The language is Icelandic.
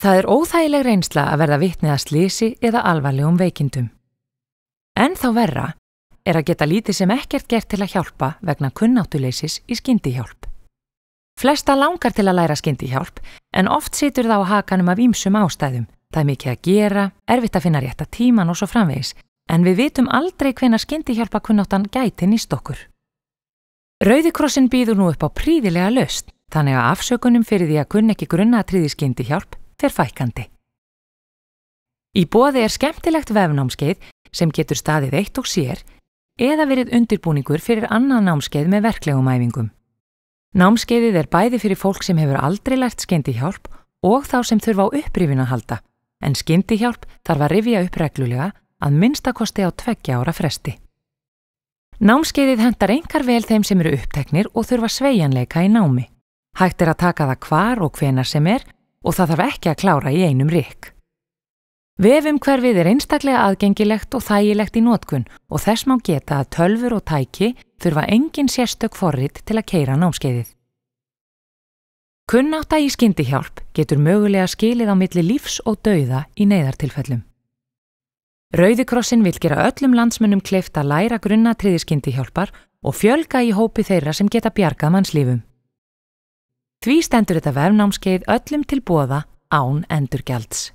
Það er óþægileg reynsla að verða vitni að slysi eða alvarlegum veikindum. En þá verra er að geta lítið sem ekkert gert til að hjálpa vegna kunnáttuleysis í skyndihjálp. Flesta langar til að læra skyndihjálp en oft situr það á hakanum af ýmsum ástæðum. Það er mikið að gera, erfitt að finna rétta tíman og svo framvegis, en við vitum aldrei hvenær skyndihjálpakunnáttan gæti nýst okkur. Rauði krossinn býður nú upp á prýðilega lausn, þannig að afsökunum fyrir því að kunna ekki grunnatriði skyndihjálp fer fækkandi. Í boði er skemmtilegt vefnámskeið sem getur staðið eitt og sér eða verið undirbúningur fyrir annað námskeið með verklegum æfingum. Námskeiðið er bæði fyrir fólk sem hefur aldrei lært skyndihjálp og þá sem þurfa á upprifjun að halda, en skyndihjálp þarf að rifja upp reglulega að minnstakosti á 2 ára fresti. Námskeiðið hentar einkar vel þeim sem eru uppteknir og þurfa sveigjanleika í námi. Hægt er að taka það hvar og hvenar sem er og það þarf ekki að klára í einum rykk. Vefumhverfið er einstaklega aðgengilegt og þægilegt í notkun og þess má geta að tölvur og tæki þurfa engin sérstök forrit til að keyra námskeiðið. Kunnátta í skyndihjálp getur mögulega skilið á milli lífs og dauða í neyðartilfellum. Rauði krossinn vill gera öllum landsmönnum kleift að læra grunnatriði skyndihjálpar og fjölga í hópi þeirra sem geta bjargað mannslífum. Því stendur þetta vefnámskeið öllum til boða án endurgjalds.